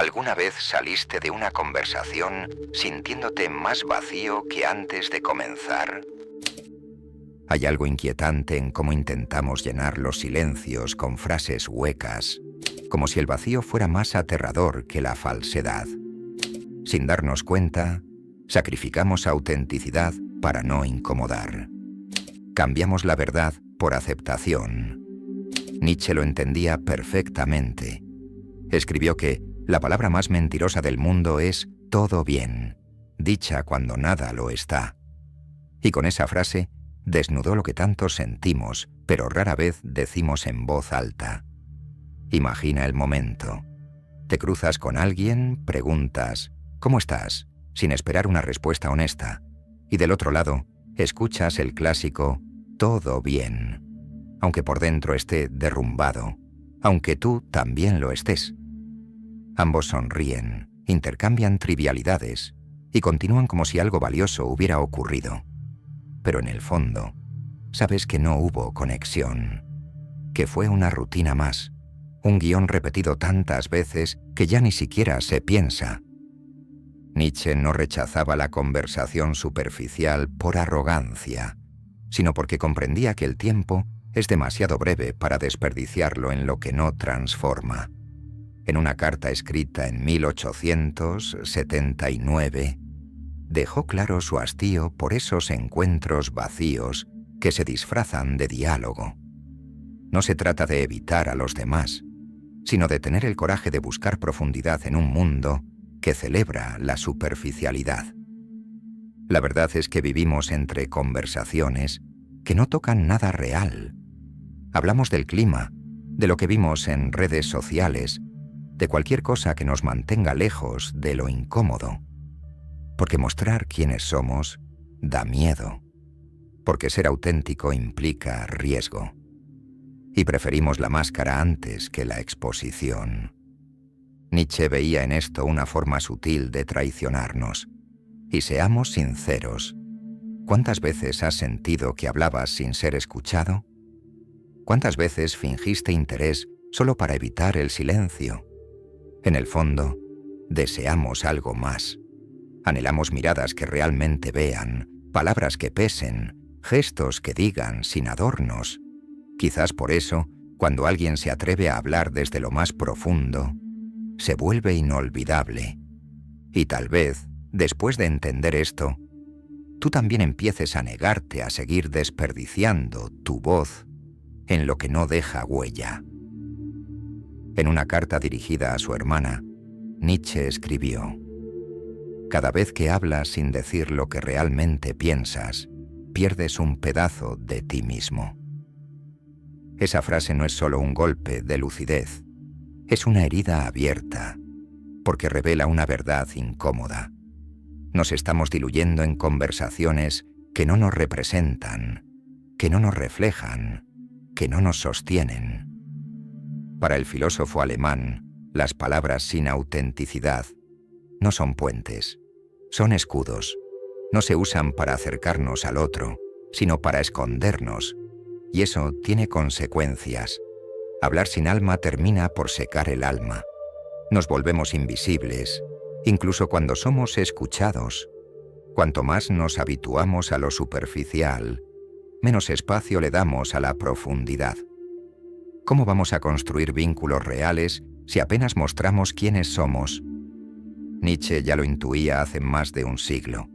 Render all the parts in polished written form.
¿Alguna vez saliste de una conversación sintiéndote más vacío que antes de comenzar? Hay algo inquietante en cómo intentamos llenar los silencios con frases huecas, como si el vacío fuera más aterrador que la falsedad. Sin darnos cuenta, sacrificamos autenticidad para no incomodar. Cambiamos la verdad por aceptación. Nietzsche lo entendía perfectamente. Escribió que la palabra más mentirosa del mundo es todo bien, dicha cuando nada lo está. Y con esa frase desnudó lo que tanto sentimos, pero rara vez decimos en voz alta. Imagina el momento. Te cruzas con alguien, preguntas, ¿cómo estás?, sin esperar una respuesta honesta. Y del otro lado, escuchas el clásico, todo bien, aunque por dentro esté derrumbado, aunque tú también lo estés. Ambos sonríen, intercambian trivialidades y continúan como si algo valioso hubiera ocurrido. Pero en el fondo, sabes que no hubo conexión, que fue una rutina más, un guión repetido tantas veces que ya ni siquiera se piensa. Nietzsche no rechazaba la conversación superficial por arrogancia, sino porque comprendía que el tiempo es demasiado breve para desperdiciarlo en lo que no transforma. En una carta escrita en 1879, dejó claro su hastío por esos encuentros vacíos que se disfrazan de diálogo. No se trata de evitar a los demás, sino de tener el coraje de buscar profundidad en un mundo que celebra la superficialidad. La verdad es que vivimos entre conversaciones que no tocan nada real. Hablamos del clima, de lo que vimos en redes sociales, de cualquier cosa que nos mantenga lejos de lo incómodo. Porque mostrar quiénes somos da miedo. Porque ser auténtico implica riesgo. Y preferimos la máscara antes que la exposición. Nietzsche veía en esto una forma sutil de traicionarnos. Y seamos sinceros, ¿cuántas veces has sentido que hablabas sin ser escuchado? ¿Cuántas veces fingiste interés solo para evitar el silencio? En el fondo, deseamos algo más. Anhelamos miradas que realmente vean, palabras que pesen, gestos que digan sin adornos. Quizás por eso, cuando alguien se atreve a hablar desde lo más profundo, se vuelve inolvidable. Y tal vez, después de entender esto, tú también empieces a negarte a seguir desperdiciando tu voz en lo que no deja huella. En una carta dirigida a su hermana, Nietzsche escribió: «Cada vez que hablas sin decir lo que realmente piensas, pierdes un pedazo de ti mismo». Esa frase no es solo un golpe de lucidez, es una herida abierta, porque revela una verdad incómoda. Nos estamos diluyendo en conversaciones que no nos representan, que no nos reflejan, que no nos sostienen. Para el filósofo alemán, las palabras sin autenticidad no son puentes, son escudos. No se usan para acercarnos al otro, sino para escondernos, y eso tiene consecuencias. Hablar sin alma termina por secar el alma. Nos volvemos invisibles, incluso cuando somos escuchados. Cuanto más nos habituamos a lo superficial, menos espacio le damos a la profundidad. ¿Cómo vamos a construir vínculos reales si apenas mostramos quiénes somos? Nietzsche ya lo intuía hace más de un siglo,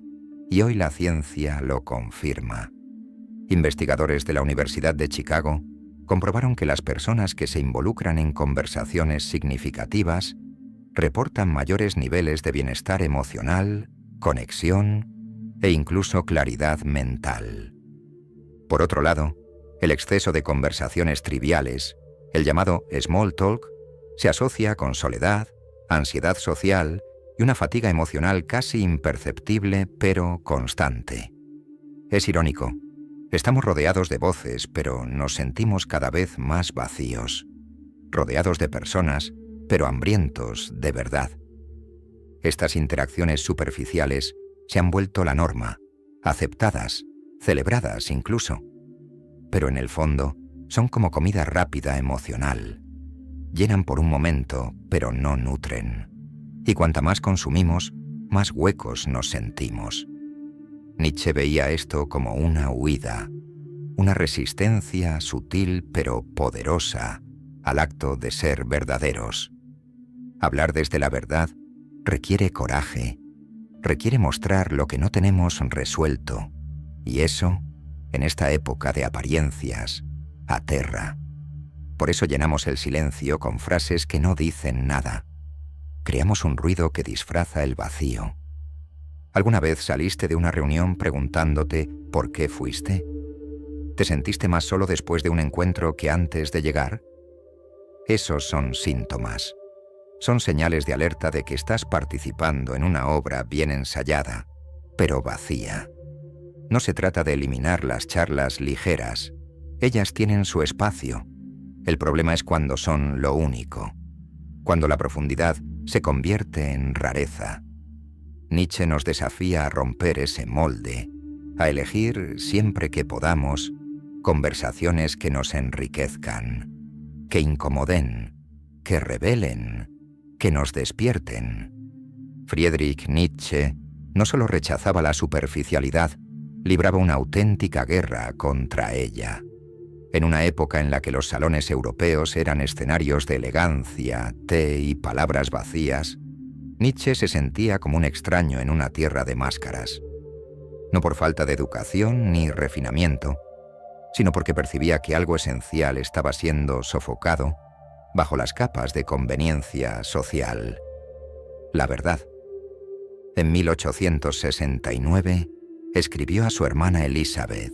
y hoy la ciencia lo confirma. Investigadores de la Universidad de Chicago comprobaron que las personas que se involucran en conversaciones significativas reportan mayores niveles de bienestar emocional, conexión e incluso claridad mental. Por otro lado, el exceso de conversaciones triviales, el llamado small talk, se asocia con soledad, ansiedad social y una fatiga emocional casi imperceptible pero constante. Es irónico. Estamos rodeados de voces, pero nos sentimos cada vez más vacíos. Rodeados de personas, pero hambrientos de verdad. Estas interacciones superficiales se han vuelto la norma, aceptadas, celebradas incluso. Pero en el fondo, son como comida rápida emocional. Llenan por un momento, pero no nutren. y cuanta más consumimos, más huecos nos sentimos. Nietzsche veía esto como una huida, una resistencia sutil pero poderosa al acto de ser verdaderos. Hablar desde la verdad requiere coraje, requiere mostrar lo que no tenemos resuelto, y eso, en esta época de apariencias, aterra. Por eso llenamos el silencio con frases que no dicen nada. Creamos un ruido que disfraza el vacío. ¿Alguna vez saliste de una reunión preguntándote por qué fuiste? ¿Te sentiste más solo después de un encuentro que antes de llegar? Esos son síntomas. Son señales de alerta de que estás participando en una obra bien ensayada, pero vacía. No se trata de eliminar las charlas ligeras. Ellas tienen su espacio. El problema es cuando son lo único, cuando la profundidad se convierte en rareza. Nietzsche nos desafía a romper ese molde, a elegir siempre que podamos conversaciones que nos enriquezcan, que incomoden, que revelen, que nos despierten. Friedrich Nietzsche no solo rechazaba la superficialidad, libraba una auténtica guerra contra ella. En una época en la que los salones europeos eran escenarios de elegancia, té y palabras vacías, Nietzsche se sentía como un extraño en una tierra de máscaras. No por falta de educación ni refinamiento, sino porque percibía que algo esencial estaba siendo sofocado bajo las capas de conveniencia social. La verdad. En 1869 escribió a su hermana Elizabeth: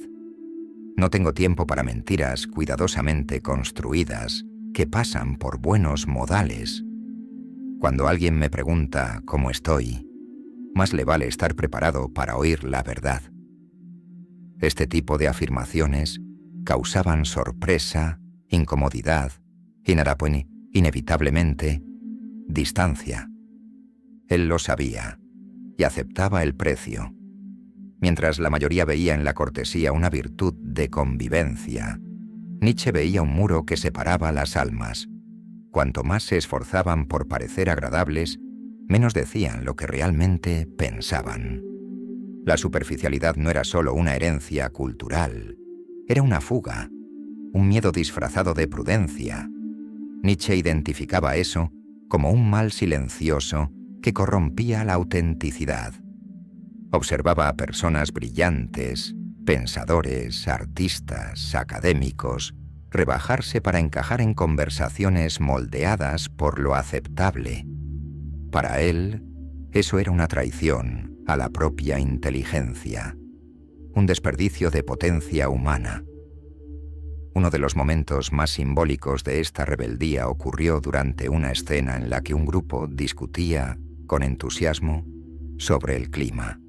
«No tengo tiempo para mentiras cuidadosamente construidas que pasan por buenos modales. Cuando alguien me pregunta cómo estoy, más le vale estar preparado para oír la verdad». Este tipo de afirmaciones causaban sorpresa, incomodidad y inevitablemente distancia. Él lo sabía y aceptaba el precio. Mientras la mayoría veía en la cortesía una virtud de convivencia, Nietzsche veía un muro que separaba las almas. Cuanto más se esforzaban por parecer agradables, menos decían lo que realmente pensaban. La superficialidad no era solo una herencia cultural, era una fuga, un miedo disfrazado de prudencia. Nietzsche identificaba eso como un mal silencioso que corrompía la autenticidad. Observaba a personas brillantes, pensadores, artistas, académicos, rebajarse para encajar en conversaciones moldeadas por lo aceptable. Para él, eso era una traición a la propia inteligencia, un desperdicio de potencia humana. Uno de los momentos más simbólicos de esta rebeldía ocurrió durante una escena en la que un grupo discutía, con entusiasmo, sobre el clima.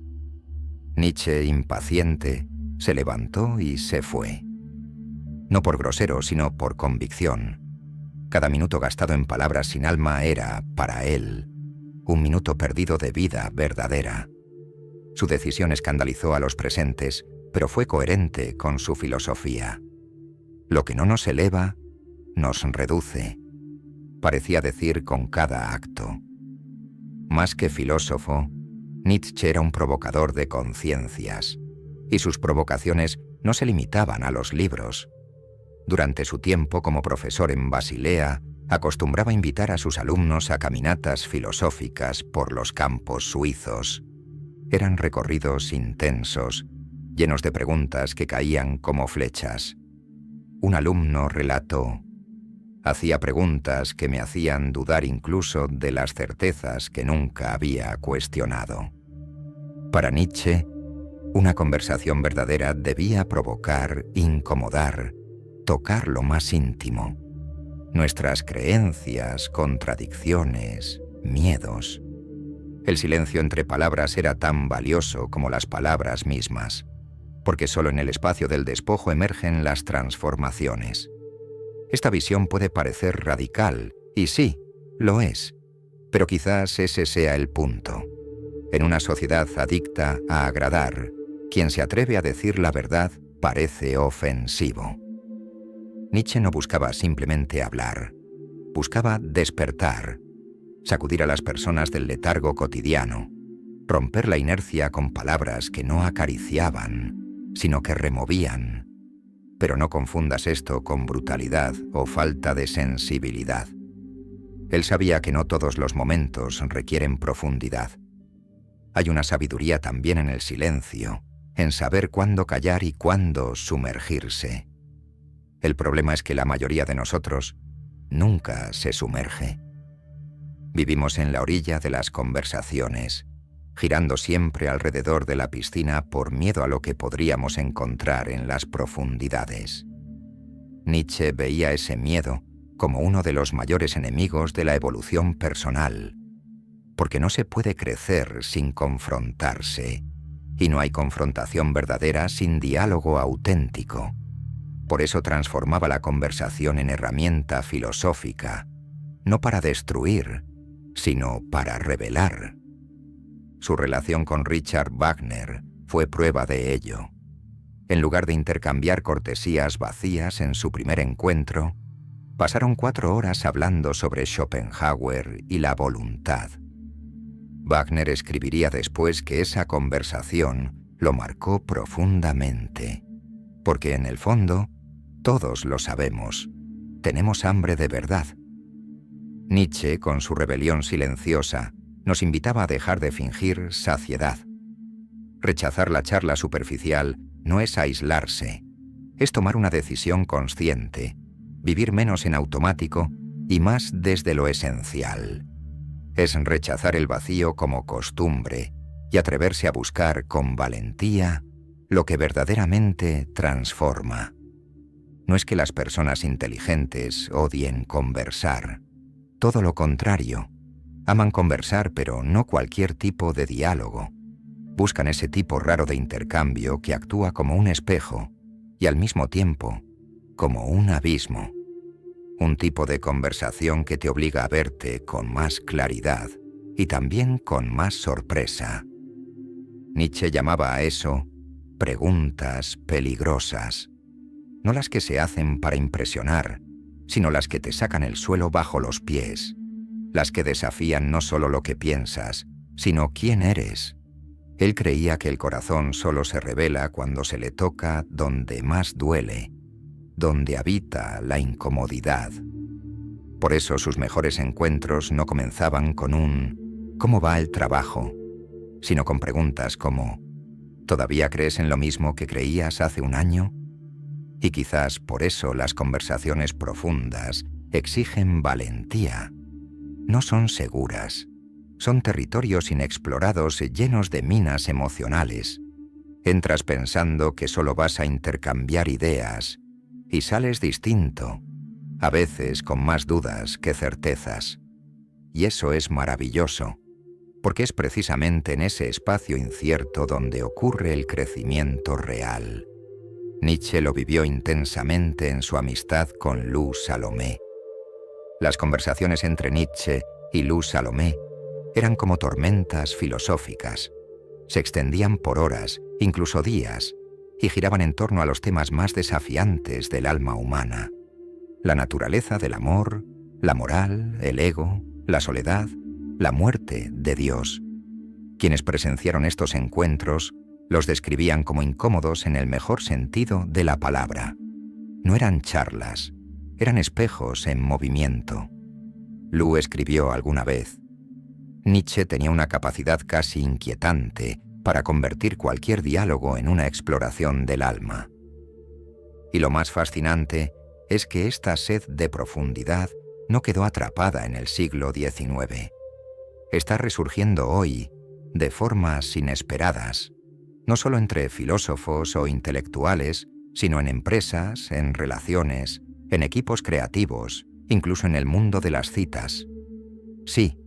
Nietzsche, impaciente, se levantó y se fue. No por grosero, sino por convicción. Cada minuto gastado en palabras sin alma era, para él, un minuto perdido de vida verdadera. Su decisión escandalizó a los presentes, pero fue coherente con su filosofía. Lo que no nos eleva, nos reduce, parecía decir con cada acto. Más que filósofo, Nietzsche era un provocador de conciencias, y sus provocaciones no se limitaban a los libros. Durante su tiempo como profesor en Basilea, acostumbraba invitar a sus alumnos a caminatas filosóficas por los campos suizos. Eran recorridos intensos, llenos de preguntas que caían como flechas. Un alumno relató: «Hacía preguntas que me hacían dudar incluso de las certezas que nunca había cuestionado». Para Nietzsche, una conversación verdadera debía provocar, incomodar, tocar lo más íntimo. Nuestras creencias, contradicciones, miedos. El silencio entre palabras era tan valioso como las palabras mismas, porque solo en el espacio del despojo emergen las transformaciones. Esta visión puede parecer radical, y sí, lo es, pero quizás ese sea el punto. En una sociedad adicta a agradar, quien se atreve a decir la verdad parece ofensivo. Nietzsche no buscaba simplemente hablar, buscaba despertar, sacudir a las personas del letargo cotidiano, romper la inercia con palabras que no acariciaban, sino que removían. Pero no confundas esto con brutalidad o falta de sensibilidad. Él sabía que no todos los momentos requieren profundidad. Hay una sabiduría también en el silencio, en saber cuándo callar y cuándo sumergirse. El problema es que la mayoría de nosotros nunca se sumerge. Vivimos en la orilla de las conversaciones, girando siempre alrededor de la piscina por miedo a lo que podríamos encontrar en las profundidades. Nietzsche veía ese miedo como uno de los mayores enemigos de la evolución personal, porque no se puede crecer sin confrontarse, y no hay confrontación verdadera sin diálogo auténtico. Por eso transformaba la conversación en herramienta filosófica, no para destruir, sino para revelar. Su relación con Richard Wagner fue prueba de ello. En lugar de intercambiar cortesías vacías en su primer encuentro, pasaron 4 horas hablando sobre Schopenhauer y la voluntad. Wagner escribiría después que esa conversación lo marcó profundamente, porque en el fondo, todos lo sabemos, tenemos hambre de verdad. Nietzsche, con su rebelión silenciosa, nos invitaba a dejar de fingir saciedad. Rechazar la charla superficial no es aislarse, es tomar una decisión consciente, vivir menos en automático y más desde lo esencial. Es rechazar el vacío como costumbre y atreverse a buscar con valentía lo que verdaderamente transforma. No es que las personas inteligentes odien conversar, todo lo contrario. Aman conversar, pero no cualquier tipo de diálogo. Buscan ese tipo raro de intercambio que actúa como un espejo y al mismo tiempo como un abismo. Un tipo de conversación que te obliga a verte con más claridad y también con más sorpresa. Nietzsche llamaba a eso preguntas peligrosas. No las que se hacen para impresionar, sino las que te sacan el suelo bajo los pies. Las que desafían no solo lo que piensas, sino quién eres. Él creía que el corazón solo se revela cuando se le toca donde más duele, donde habita la incomodidad. Por eso sus mejores encuentros no comenzaban con un ¿cómo va el trabajo?, sino con preguntas como ¿todavía crees en lo mismo que creías hace un año? Y quizás por eso las conversaciones profundas exigen valentía. No son seguras. Son territorios inexplorados llenos de minas emocionales. Entras pensando que solo vas a intercambiar ideas y sales distinto, a veces con más dudas que certezas. Y eso es maravilloso, porque es precisamente en ese espacio incierto donde ocurre el crecimiento real. Nietzsche lo vivió intensamente en su amistad con Lou Salomé. Las conversaciones entre Nietzsche y Lou Salomé eran como tormentas filosóficas. Se extendían por horas, incluso días, y giraban en torno a los temas más desafiantes del alma humana. La naturaleza del amor, la moral, el ego, la soledad, la muerte de Dios. Quienes presenciaron estos encuentros los describían como incómodos en el mejor sentido de la palabra. No eran charlas, eran espejos en movimiento. Lou escribió alguna vez: Nietzsche tenía una capacidad casi inquietante para convertir cualquier diálogo en una exploración del alma. Y lo más fascinante es que esta sed de profundidad no quedó atrapada en el siglo XIX. Está resurgiendo hoy de formas inesperadas, no solo entre filósofos o intelectuales, sino en empresas, en relaciones, en equipos creativos, incluso en el mundo de las citas. Sí,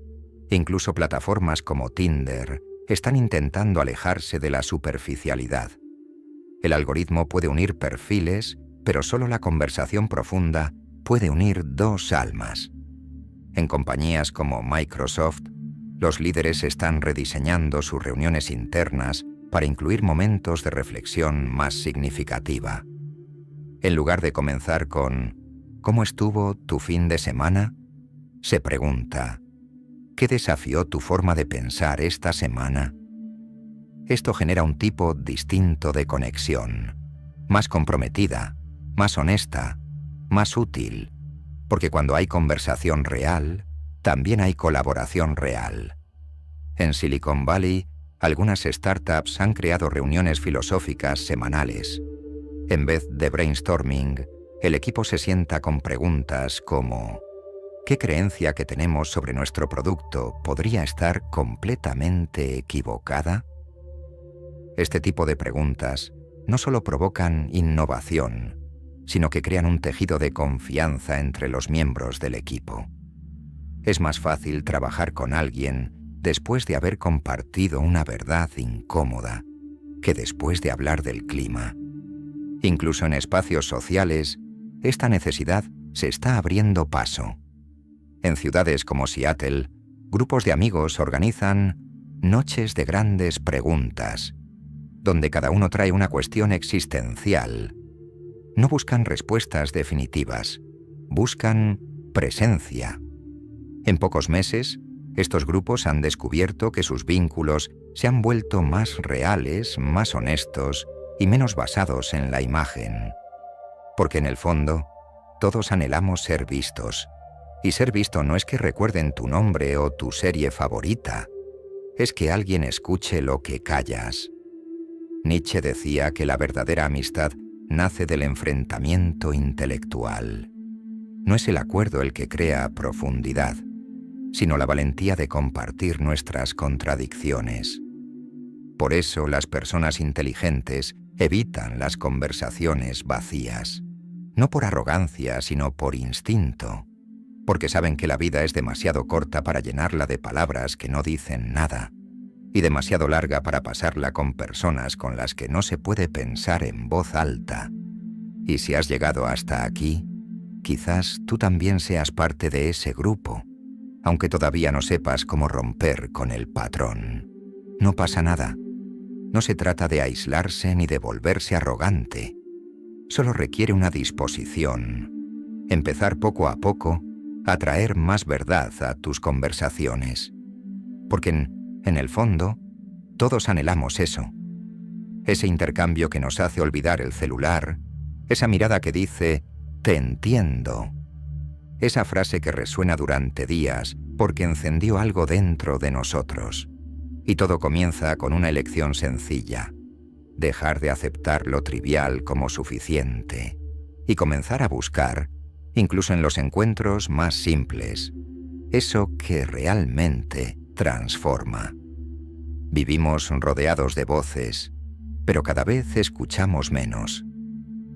incluso plataformas como Tinder están intentando alejarse de la superficialidad. El algoritmo puede unir perfiles, pero solo la conversación profunda puede unir dos almas. En compañías como Microsoft, los líderes están rediseñando sus reuniones internas para incluir momentos de reflexión más significativa. En lugar de comenzar con ¿cómo estuvo tu fin de semana?, se pregunta ¿Qué desafió tu forma de pensar esta semana? Esto genera un tipo distinto de conexión, más comprometida, más honesta, más útil, porque cuando hay conversación real, también hay colaboración real. En Silicon Valley, algunas startups han creado reuniones filosóficas semanales. En vez de brainstorming, el equipo se sienta con preguntas como: ¿qué creencia que tenemos sobre nuestro producto podría estar completamente equivocada? Este tipo de preguntas no solo provocan innovación, sino que crean un tejido de confianza entre los miembros del equipo. Es más fácil trabajar con alguien después de haber compartido una verdad incómoda que después de hablar del clima. Incluso en espacios sociales, esta necesidad se está abriendo paso. En ciudades como Seattle, grupos de amigos organizan noches de grandes preguntas, donde cada uno trae una cuestión existencial. No buscan respuestas definitivas, buscan presencia. En pocos meses, estos grupos han descubierto que sus vínculos se han vuelto más reales, más honestos y menos basados en la imagen. Porque en el fondo, todos anhelamos ser vistos. Y ser visto no es que recuerden tu nombre o tu serie favorita, es que alguien escuche lo que callas. Nietzsche decía que la verdadera amistad nace del enfrentamiento intelectual. No es el acuerdo el que crea profundidad, sino la valentía de compartir nuestras contradicciones. Por eso las personas inteligentes evitan las conversaciones vacías, no por arrogancia, sino por instinto, porque saben que la vida es demasiado corta para llenarla de palabras que no dicen nada, y demasiado larga para pasarla con personas con las que no se puede pensar en voz alta. Y si has llegado hasta aquí, quizás tú también seas parte de ese grupo, aunque todavía no sepas cómo romper con el patrón. No pasa nada. No se trata de aislarse ni de volverse arrogante. Solo requiere una disposición. Empezar poco a poco a traer más verdad a tus conversaciones. Porque en el fondo, todos anhelamos eso. Ese intercambio que nos hace olvidar el celular, esa mirada que dice, «te entiendo». Esa frase que resuena durante días porque encendió algo dentro de nosotros. Y todo comienza con una elección sencilla: dejar de aceptar lo trivial como suficiente y comenzar a buscar, incluso en los encuentros más simples, eso que realmente transforma. Vivimos rodeados de voces, pero cada vez escuchamos menos.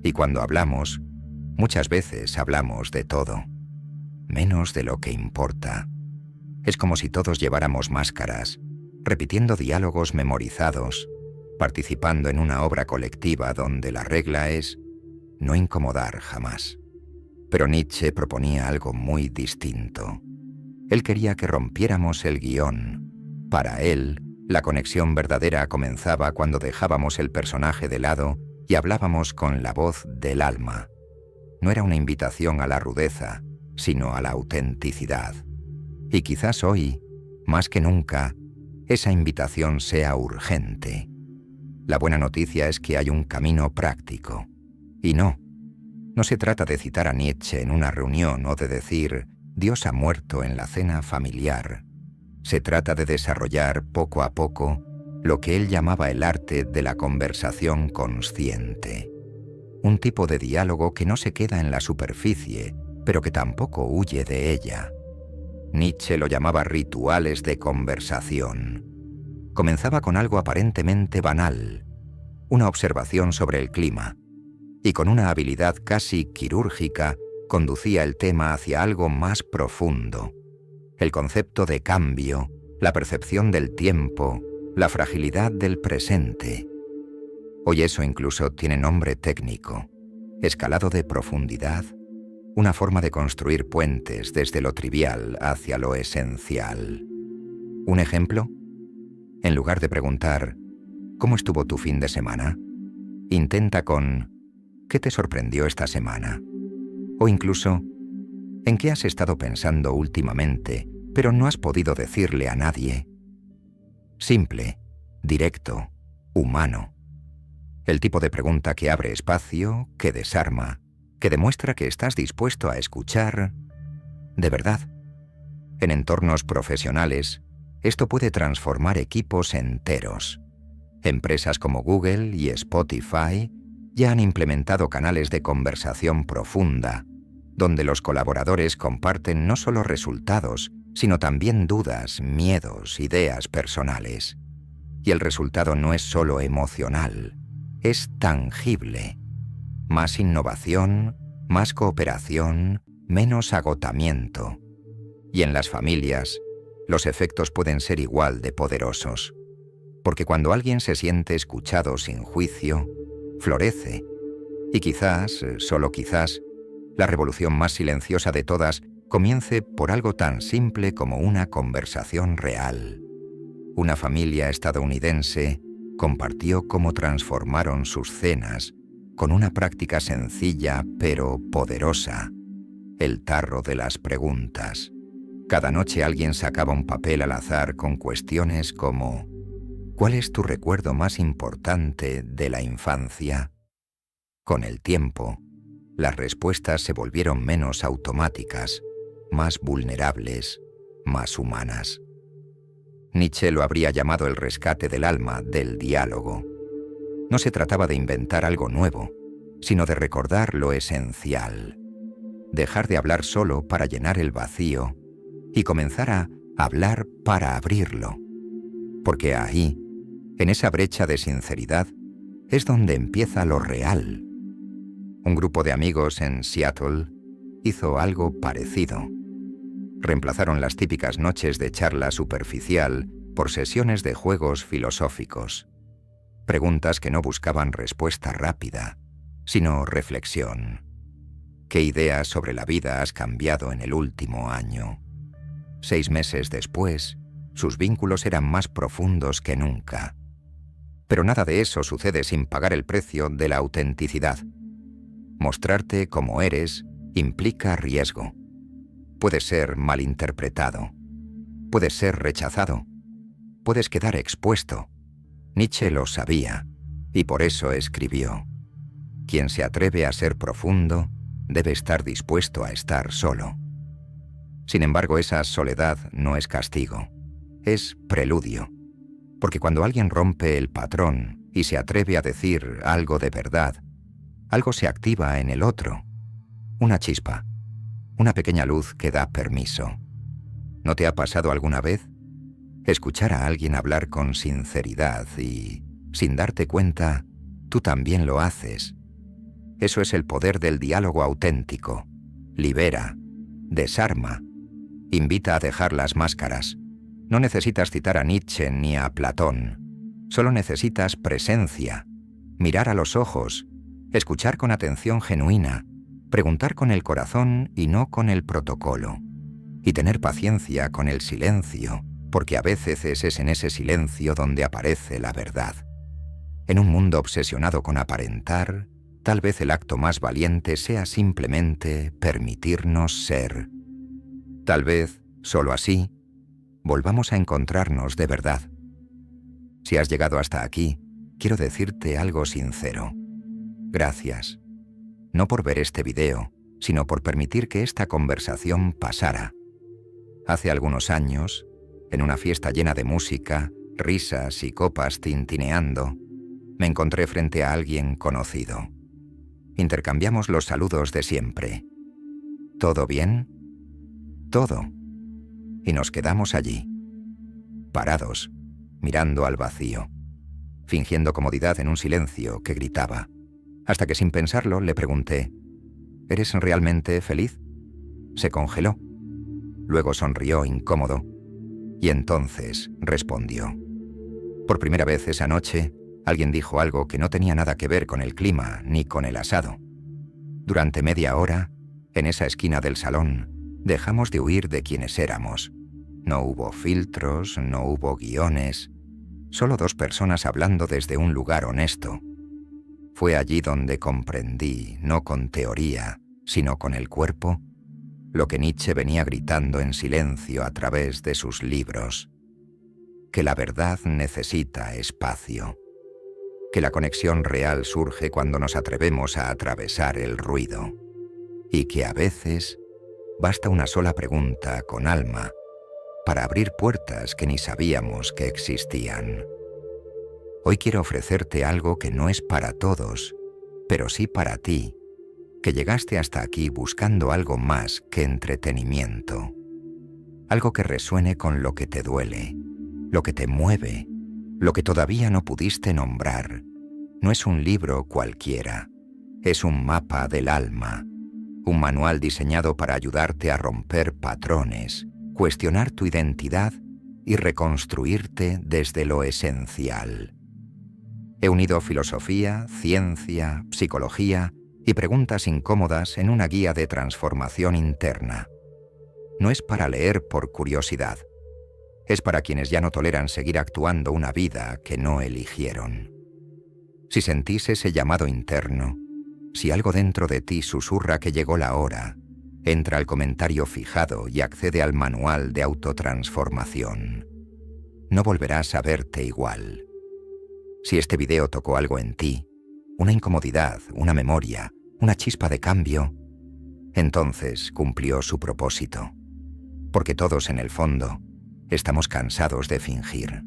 Y cuando hablamos, muchas veces hablamos de todo, menos de lo que importa. Es como si todos lleváramos máscaras, repitiendo diálogos memorizados, participando en una obra colectiva donde la regla es no incomodar jamás. Pero Nietzsche proponía algo muy distinto. Él quería que rompiéramos el guión. Para él, la conexión verdadera comenzaba cuando dejábamos el personaje de lado y hablábamos con la voz del alma. No era una invitación a la rudeza, sino a la autenticidad. Y quizás hoy, más que nunca, esa invitación sea urgente. La buena noticia es que hay un camino práctico. Y no se trata de citar a Nietzsche en una reunión o de decir «Dios ha muerto» en la cena familiar. Se trata de desarrollar poco a poco lo que él llamaba el arte de la conversación consciente. Un tipo de diálogo que no se queda en la superficie, pero que tampoco huye de ella. Nietzsche lo llamaba rituales de conversación. Comenzaba con algo aparentemente banal, una observación sobre el clima, y con una habilidad casi quirúrgica conducía el tema hacia algo más profundo. El concepto de cambio, la percepción del tiempo, la fragilidad del presente. Hoy eso incluso tiene nombre técnico: escalado de profundidad, una forma de construir puentes desde lo trivial hacia lo esencial. ¿Un ejemplo? En lugar de preguntar «¿Cómo estuvo tu fin de semana?», intenta con «¿Qué te sorprendió esta semana?». O incluso «¿En qué has estado pensando últimamente pero no has podido decirle a nadie. Simple, directo, humano. El tipo de pregunta que abre espacio, que desarma, que demuestra que estás dispuesto a escuchar de verdad. En entornos profesionales, esto puede transformar equipos enteros. Empresas como Google y Spotify ya han implementado canales de conversación profunda, donde los colaboradores comparten no solo resultados, sino también dudas, miedos, ideas personales. Y el resultado no es solo emocional, es tangible. Más innovación, más cooperación, menos agotamiento. Y en las familias, los efectos pueden ser igual de poderosos. Porque cuando alguien se siente escuchado sin juicio, florece. Y quizás, solo quizás, la revolución más silenciosa de todas comience por algo tan simple como una conversación real. Una familia estadounidense compartió cómo transformaron sus cenas con una práctica sencilla pero poderosa: el tarro de las preguntas. Cada noche alguien sacaba un papel al azar con cuestiones como: ¿cuál es tu recuerdo más importante de la infancia? Con el tiempo, las respuestas se volvieron menos automáticas, más vulnerables, más humanas. Nietzsche lo habría llamado el rescate del alma, del diálogo. No se trataba de inventar algo nuevo, sino de recordar lo esencial. Dejar de hablar solo para llenar el vacío y comenzar a hablar para abrirlo. Porque ahí, en esa brecha de sinceridad, es donde empieza lo real. Un grupo de amigos en Seattle hizo algo parecido. Reemplazaron las típicas noches de charla superficial por sesiones de juegos filosóficos. Preguntas que no buscaban respuesta rápida, sino reflexión. ¿Qué ideas sobre la vida has cambiado en el último año? 6 meses después, sus vínculos eran más profundos que nunca. Pero nada de eso sucede sin pagar el precio de la autenticidad. Mostrarte como eres implica riesgo. Puedes ser malinterpretado. Puedes ser rechazado. Puedes quedar expuesto. Nietzsche lo sabía, y por eso escribió: quien se atreve a ser profundo debe estar dispuesto a estar solo. Sin embargo, esa soledad no es castigo, es preludio. Porque cuando alguien rompe el patrón y se atreve a decir algo de verdad, algo se activa en el otro. Una chispa, una pequeña luz que da permiso. ¿No te ha pasado alguna vez? Escuchar a alguien hablar con sinceridad y, sin darte cuenta, tú también lo haces. Eso es el poder del diálogo auténtico. Libera, desarma, invita a dejar las máscaras. No necesitas citar a Nietzsche ni a Platón. Solo necesitas presencia, mirar a los ojos, escuchar con atención genuina, preguntar con el corazón y no con el protocolo. Y tener paciencia con el silencio, porque a veces es en ese silencio donde aparece la verdad. En un mundo obsesionado con aparentar, tal vez el acto más valiente sea simplemente permitirnos ser. Tal vez, solo así, volvamos a encontrarnos de verdad. Si has llegado hasta aquí, quiero decirte algo sincero. Gracias. No por ver este video, sino por permitir que esta conversación pasara. Hace algunos años, en una fiesta llena de música, risas y copas tintineando, me encontré frente a alguien conocido. Intercambiamos los saludos de siempre. ¿Todo bien? Todo. Y nos quedamos allí, parados, mirando al vacío, fingiendo comodidad en un silencio que gritaba, hasta que sin pensarlo le pregunté: ¿eres realmente feliz? Se congeló. Luego sonrió incómodo, y entonces respondió. Por primera vez esa noche, alguien dijo algo que no tenía nada que ver con el clima ni con el asado. Durante media hora, en esa esquina del salón, dejamos de huir de quienes éramos. No hubo filtros, no hubo guiones, solo 2 personas hablando desde un lugar honesto. Fue allí donde comprendí, no con teoría, sino con el cuerpo, lo que Nietzsche venía gritando en silencio a través de sus libros, que la verdad necesita espacio, que la conexión real surge cuando nos atrevemos a atravesar el ruido, y que a veces basta una sola pregunta con alma para abrir puertas que ni sabíamos que existían. Hoy quiero ofrecerte algo que no es para todos, pero sí para ti, que llegaste hasta aquí buscando algo más que entretenimiento. Algo que resuene con lo que te duele, lo que te mueve, lo que todavía no pudiste nombrar. No es un libro cualquiera, es un mapa del alma, un manual diseñado para ayudarte a romper patrones, cuestionar tu identidad y reconstruirte desde lo esencial. He unido filosofía, ciencia, psicología y preguntas incómodas en una guía de transformación interna. No es para leer por curiosidad, es para quienes ya no toleran seguir actuando una vida que no eligieron. Si sentís ese llamado interno, si algo dentro de ti susurra que llegó la hora, entra al comentario fijado y accede al manual de autotransformación. No volverás a verte igual. Si este video tocó algo en ti, una incomodidad, una memoria, una chispa de cambio, entonces cumplió su propósito. Porque todos en el fondo estamos cansados de fingir.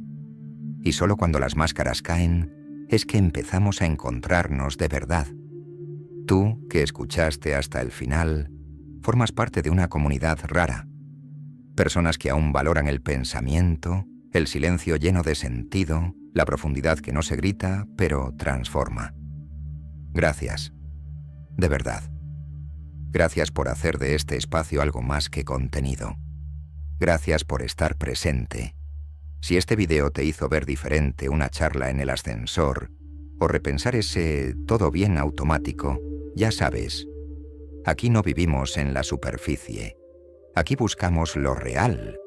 Y solo cuando las máscaras caen es que empezamos a encontrarnos de verdad. Tú, que escuchaste hasta el final, formas parte de una comunidad rara. Personas que aún valoran el pensamiento, el silencio lleno de sentido, la profundidad que no se grita, pero transforma. Gracias. De verdad. Gracias por hacer de este espacio algo más que contenido. Gracias por estar presente. Si este video te hizo ver diferente una charla en el ascensor o repensar ese todo bien automático, ya sabes, aquí no vivimos en la superficie. Aquí buscamos lo real.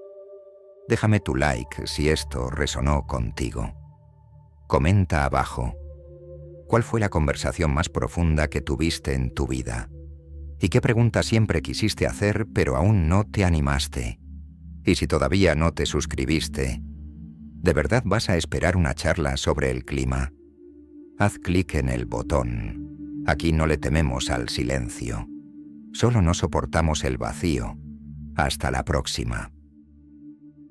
Déjame tu like si esto resonó contigo. Comenta abajo. ¿Cuál fue la conversación más profunda que tuviste en tu vida? ¿Y qué pregunta siempre quisiste hacer pero aún no te animaste? Y si todavía no te suscribiste, ¿de verdad vas a esperar una charla sobre el clima? Haz clic en el botón. Aquí no le tememos al silencio. Solo no soportamos el vacío. Hasta la próxima.